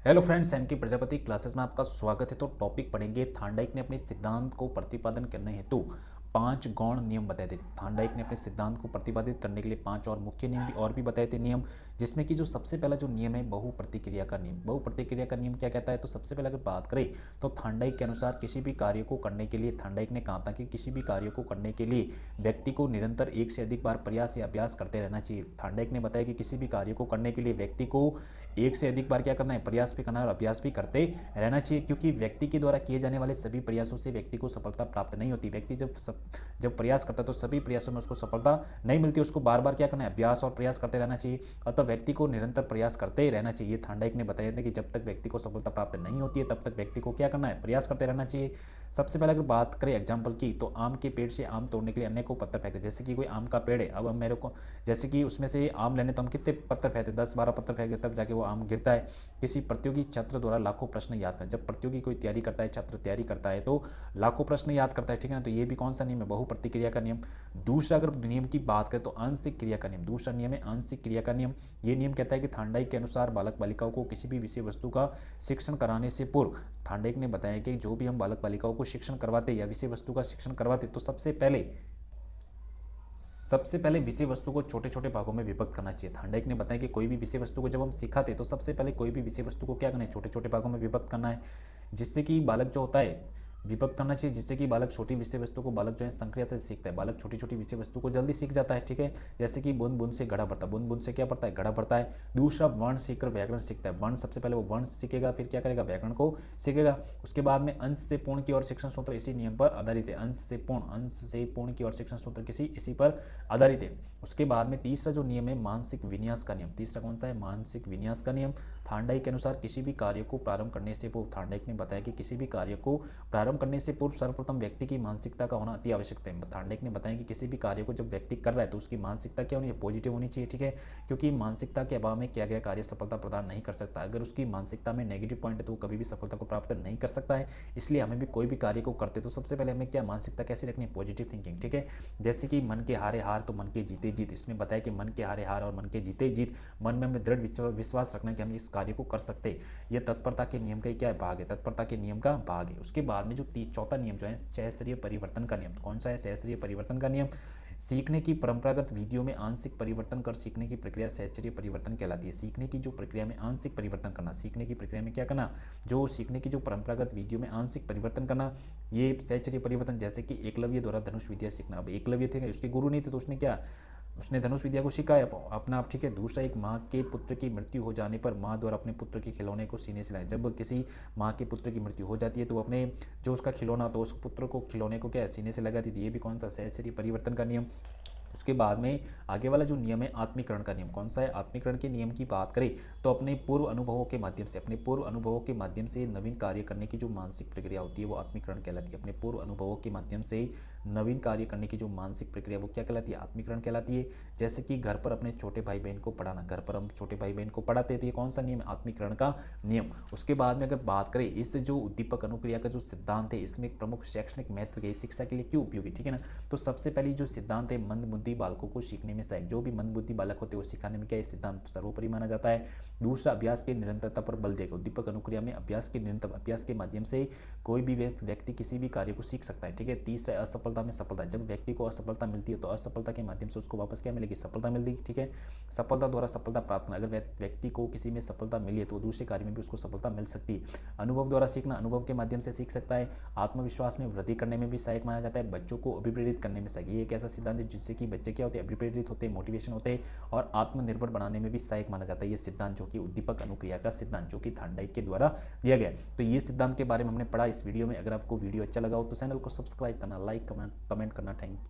Hello friends, N की Prajapati classes में आपका स्वागत है। तो टॉपिक पढ़ेंगे। थार्नडाइक ने अपने सिद्धांत को प्रतिपादन करने हेतु 5 गौण नियम बताए थे। थार्नडाइक ने अपने सिद्धांत को प्रतिपादित करने के लिए 5 और मुख्य नियम भी और भी बताए थे नियम, जिसमें कि जो सबसे पहला जो नियम है बहुप्रतिक्रिया का नियम। बहुप्रतिक्रिया का नियम क्या कहता है? तो सबसे पहले अगर बात करें तो थार्नडाइक के अनुसार किसी भी कार्य को करने के लिए, थार्नडाइक ने कहा था कि किसी भी कार्य को करने के लिए व्यक्ति को निरंतर एक से अधिक बार प्रयास या अभ्यास करते रहना चाहिए। थार्नडाइक ने बताया कि किसी भी कार्य को करने के लिए व्यक्ति को एक से अधिक बार क्या करना है? प्रयास भी करना है और अभ्यास भी करते रहना चाहिए, क्योंकि व्यक्ति के द्वारा किए जाने वाले सभी प्रयासों से व्यक्ति को सफलता प्राप्त नहीं होती। व्यक्ति जब प्रयास करता है तो सभी प्रयासों में उसको सफलता नहीं मिलती। उसको बार बार क्या करना है? अभ्यास और प्रयास करते रहना चाहिए। अतः व्यक्ति को निरंतर प्रयास करते ही रहना चाहिए। थार्नडाइक ने बताया था कि जब तक व्यक्ति को सफलता प्राप्त नहीं होती है तब तक व्यक्ति को क्या करना है? प्रयास करते रहना चाहिए। सबसे पहले अगर बात करें एग्जाम्पल की, तो आम के पेड़ से आम तोड़ने के लिए अन्य को पत्थर फेंकते। जैसे कि कोई आम का पेड़ है, अब हम मेरे को जैसे कि उसमें से आम लेने तो हम कितने पत्थर फेंकते? 10-12 पत्थर फेंकते, तब जाके वो आम गिरता है। किसी प्रतियोगी छात्र द्वारा लाखों प्रश्न याद करें। जब प्रतियोगी कोई तैयारी करता है, छात्र तैयारी करता है तो लाखों प्रश्न याद करता है, ठीक है ना। तो ये भी कौन सा नियम है? बहुप्रतिक्रिया का नियम। दूसरा अगर नियम की बात करें तो आंशिक क्रिया का नियम। दूसरा नियम है आंशिक क्रिया का नियम। ये नियम कहता है कि थार्नडाइक के अनुसार बालक बालिकाओं को किसी भी विषय वस्तु का शिक्षण कराने से पूर्व, थार्नडाइक ने बताया कि जो भी हम बालक बालिकाओं को शिक्षण करवाते या विषय वस्तु का शिक्षण करवाते तो सबसे पहले विषय वस्तु को छोटे छोटे भागों में विभक्त करना चाहिए। थार्नडाइक ने बताया कि कोई भी विषय वस्तु को जब हम सिखाते तो सबसे पहले कोई भी विषय वस्तु को क्या करना है? छोटे छोटे भागों में विभक्त करना है, जिससे कि बालक जो होता है विभक्त करना चाहिए, जिससे कि बालक छोटी विषय वस्तु को बालक जो है संक्रियता से सीखता है। बालक छोटी छोटी विषय वस्तु को जल्दी सीख जाता है, ठीक है। जैसे कि बूंद बूंद से घड़ा भरता है, बूंद बूंद से क्या पड़ता है? घड़ा भरता है। दूसरा, वर्ण सीखकर व्याकरण सीखता है। वर्ण सबसे पहले वो वर्ण सीखेगा, फिर क्या करेगा? व्याकरण को सीखेगा। उसके बाद में अंश से पूर्ण की ओर शिक्षण सूत्र इसी नियम पर आधारित है। अंश से पूर्ण की ओर शिक्षण सूत्र इसी पर आधारित है। उसके बाद में तीसरा जो नियम है मानसिक विन्यास का नियम। तीसरा कौन सा है? मानसिक विन्यास का नियम। थार्नडाइक के अनुसार किसी भी कार्य को प्रारंभ करने से पूर्व, थार्नडाइक ने बताया कि किसी भी कार्य को प्रारंभ करने से पूर्व सर्वप्रथम व्यक्ति की मानसिकता का होना अति आवश्यक है। थार्नडाइक ने बताया कि किसी भी कार्य को जब व्यक्ति कर रहा है तो उसकी मानसिकता क्या होनी है? पॉजिटिव होनी चाहिए, ठीक है। क्योंकि मानसिकता के अभाव में किया गया कार्य सफलता प्रदान नहीं कर सकता। अगर उसकी मानसिकता में नेगेटिव पॉइंट है तो वो कभी भी सफलता को प्राप्त नहीं कर सकता है। इसलिए हमें भी कोई भी कार्य को करते तो सबसे पहले हमें क्या मानसिकता कैसी रखनी है? पॉजिटिव थिंकिंग, ठीक है। जैसे कि मन के हारे हार तो मन के जीते जीत। इसमें बताया कि मन के हारे हार और मन के जीते जीत, मन में हमें दृढ़ विश्वास रखना कि हम इस कार्य को कर सकते हैं। यह तत्परता के नियम का क्या भाग है? तत्परता के नियम का भाग है। उसके बाद में जो चौथा नियम जो है सहस्त्रीय परिवर्तन का नियम। कौन सा है? सहस्त्रीय परिवर्तन का नियम। सीखने की परंपरागत विधियों में आंशिक परिवर्तन कर सीखने की प्रक्रिया सहस्त्रीय परिवर्तन कहलाती है। सीखने की जो प्रक्रिया में आंशिक परिवर्तन करना, सीखने की प्रक्रिया में क्या करना? जो सीखने की जो परंपरागत विधियों में आंशिक परिवर्तन करना, ये सहस्त्रीय परिवर्तन। जैसे कि एकलव्य द्वारा धनुष विद्या सीखना। अब एकलव्य थे, उसके गुरु नहीं थे, तो उसने धनुष विद्या को सिखाया अपना आप, ठीक है। दूसरा, एक माँ के पुत्र की मृत्यु हो जाने पर माँ द्वारा अपने पुत्र के खिलौने को सीने से लाए। जब किसी माँ के पुत्र की मृत्यु हो जाती है तो अपने जो उसका खिलौना तो उस पुत्र को खिलौने को क्या है? सीने से लगाती थी। ये भी कौन सा? सहस्त्रीय परिवर्तन का नियम। उसके बाद में आगे वाला जो नियम है आत्मीकरण का नियम। कौन सा है? आत्मीकरण के नियम की बात करें तो अपने पूर्व अनुभवों के माध्यम से नवीन कार्य करने की जो मानसिक प्रक्रिया होती है वो आत्मीकरण कहलाती है। अपने पूर्व अनुभवों के माध्यम से नवीन कार्य करने की जो मानसिक प्रक्रिया वो क्या कहलाती है? आत्मीकरण कहलाती है। जैसे कि घर पर अपने छोटे भाई बहन को पढ़ाना, घर पर हम छोटे भाई बहन को पढ़ाते हैं तो ये कौन सा नियम है? आत्मीकरण का नियम। उसके बाद में अगर बात करें इस जो उद्दीपक अनुक्रिया का जो सिद्धांत है, इसमें एक प्रमुख शैक्षणिक महत्व है, शिक्षा के लिए क्यों उपयोगी, ठीक है ना। तो सबसे पहले जो सिद्धांत है मंदबुद्धि बालकों को सीखने में सहायक। जो भी मंदबुद्धि बालक होते हैं वो सिखाने में क्या ये सिद्धांत सर्वोपरि माना जाता है। दूसरा, अभ्यास की निरंतरता पर बल देगा। उद्दीपक अनुक्रिया में अभ्यास के माध्यम से कोई भी व्यक्ति किसी भी कार्य को सीख सकता है, ठीक है। तीसरा, असफलता में सफलता। जब व्यक्ति को असफलता मिलती है तो असफलता के माध्यम से उसको वापस क्या मिलेगी? सफलता मिलेगी, ठीक है। सफलता द्वारा सफलता प्राप्त करना। अगर व्यक्ति को किसी में सफलता मिली है तो दूसरे कार्य में भी उसको सफलता मिल सकती है। अनुभव द्वारा सीखना, अनुभव के माध्यम से सीख सकता है। आत्मविश्वास में वृद्धि करने में भी सहायक माना जाता है। बच्चों को अभिप्रेरित करने में सहायक। ये एक ऐसा सिद्धांत है जिससे कि बच्चे क्या होते हैं? अभिप्रेरित होते हैं, मोटिवेशन होते हैं और आत्मनिर्भर बनाने में भी सहायक माना जाता है। ये सिद्धांत जो कि उद्दीपक अनुक्रिया का सिद्धांत जो कि थार्नडाइक के द्वारा दिया गया। तो ये सिद्धांत के बारे में हमने पढ़ा इस वीडियो में। अगर आपको वीडियो अच्छा लगा हो तो चैनल को सब्सक्राइब करना, लाइक कमेंट करना। Thank you.